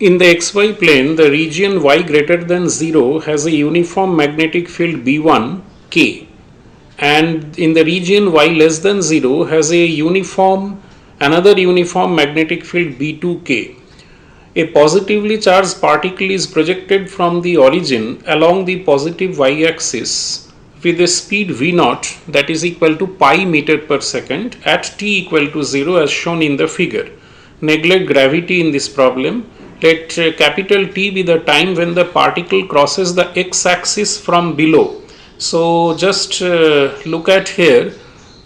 In the xy plane, the region y greater than 0 has a uniform magnetic field B1 K, and in the region y less than 0 has a another uniform magnetic field B2 K. A positively charged particle is projected from the origin along the positive y-axis with a speed v0 that is equal to pi meter per second at t equal to 0 as shown in the figure. Neglect gravity in this problem. Let capital T be the time when the particle crosses the x-axis from below. So just look at here,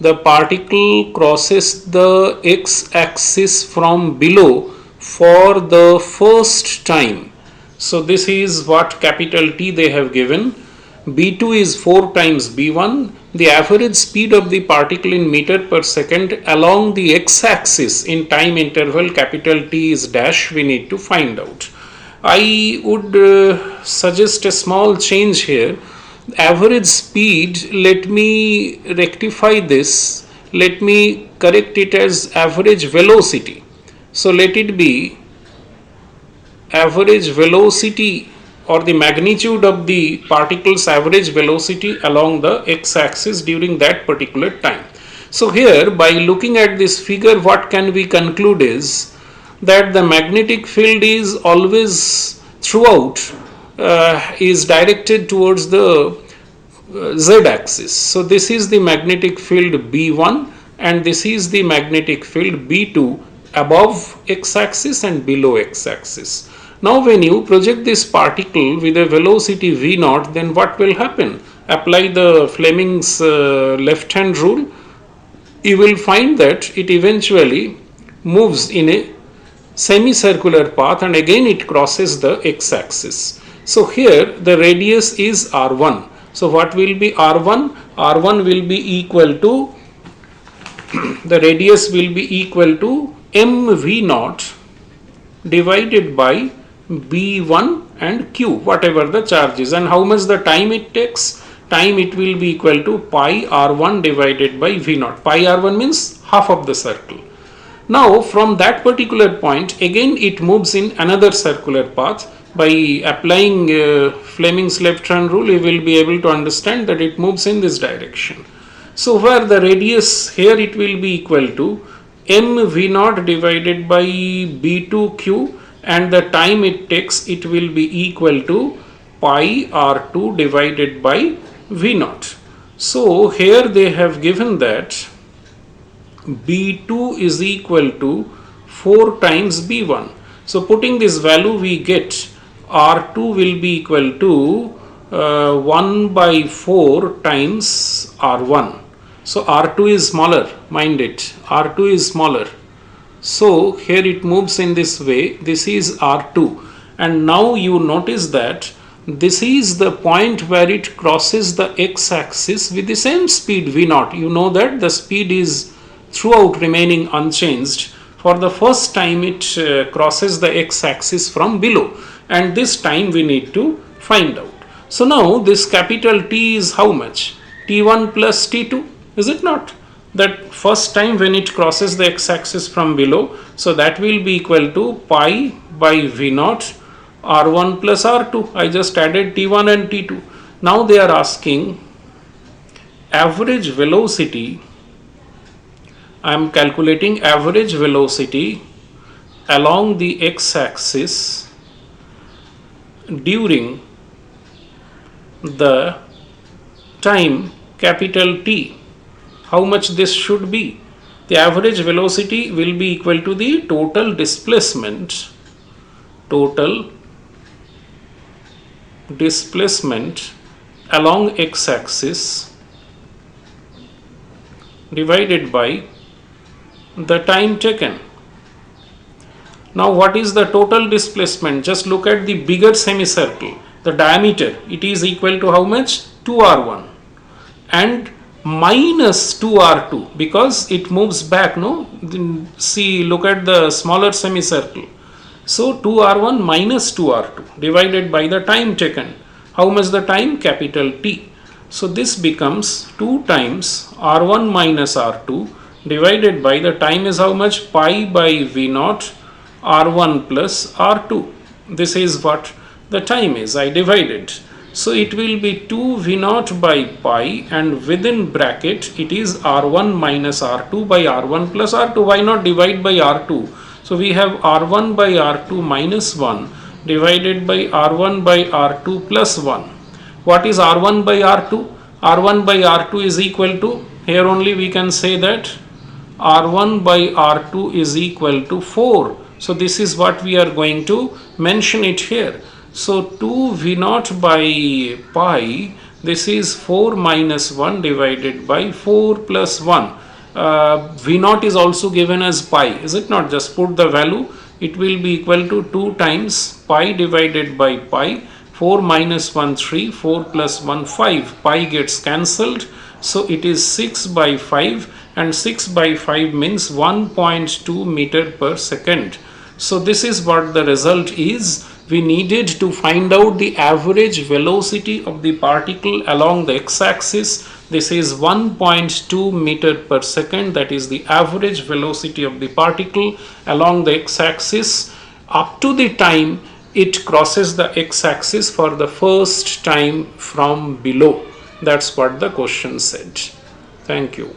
the particle crosses the x-axis from below for the first time. So this is what capital T they have given. B2 is 4 times B1. The average speed of the particle in meter per second along the x-axis in time interval capital T is dash, we need to find out. I would suggest a small change here. Average speed, let me rectify this, let me correct it as average velocity. So let it be average velocity or the magnitude of the particle's average velocity along the x-axis during that particular time. So here, by looking at this figure, what can we conclude is that the magnetic field is always throughout is directed towards the z-axis. So this is the magnetic field B1 and this is the magnetic field B2 above x-axis and below x-axis. Now when you project this particle with a velocity v0, then what will happen? Apply the Fleming's left hand rule. You will find that it eventually moves in a semicircular path and again it crosses the x-axis. So here the radius is r1. So what will be r1? R1 will be equal to, the radius will be equal to mv0 divided by B1 and Q, whatever the charge is. And how much the time it takes? Time it will be equal to pi r1 divided by v0. Pi r1 means half of the circle. Now from that particular point again it moves in another circular path. By applying Fleming's left hand rule, you will be able to understand that it moves in this direction. So where the radius here it will be equal to mv0 divided by b2q, and the time it takes it will be equal to pi r2 divided by v0. So here they have given that b2 is equal to 4 times b1. So putting this value we get r2 will be equal to 1 by 4 times r1. So r2 is smaller, mind it, r2 is smaller. So here it moves in this way, this is r2, and now you notice that this is the point where it crosses the x-axis with the same speed v0. You know that the speed is throughout remaining unchanged. For the first time it crosses the x-axis from below, and this time we need to find out. So now this capital T is how much? T1 plus T2, is it not? That first time when it crosses the x-axis from below, so that will be equal to pi by v0 r1 plus r2. I just added T1 and T2. Now they are asking average velocity. I am calculating average velocity along the x-axis during the time capital T. How much this should be? The average velocity will be equal to the total displacement along x-axis divided by the time taken. Now what is the total displacement? Just look at the bigger semicircle, the diameter, it is equal to how much? 2r1 and minus 2r2 because it moves back, no? See, look at the smaller semicircle. So 2r1 minus 2r2 divided by the time taken. How much the time? Capital T. So this becomes 2 times r1 minus r2 divided by the time is how much? Pi by v0 r1 plus r2. this is what the time is. I divided. So it will be 2 V naught by pi, and within bracket it is R1 minus R2 by R1 plus R2. Why not divide by R2? So we have R1 by R2 minus 1 divided by R1 by R2 plus 1. What is R1 by R2? R1 by R2 is equal to, here only we can say that R1 by R2 is equal to 4. So this is what we are going to mention it here. So 2 V naught by pi, this is 4 minus 1 divided by 4 plus 1. V naught is also given as pi, is it not? Just put the value. It will be equal to 2 times pi divided by pi. 4 minus 1 3, 4 plus 1 5. Pi gets cancelled. So it is 6 by 5, and 6 by 5 means 1.2 meter per second. So this is what the result is. We needed to find out the average velocity of the particle along the x-axis. This is 1.2 meter per second. That is the average velocity of the particle along the x-axis up to the time it crosses the x-axis for the first time from below. That's what the question said. Thank you.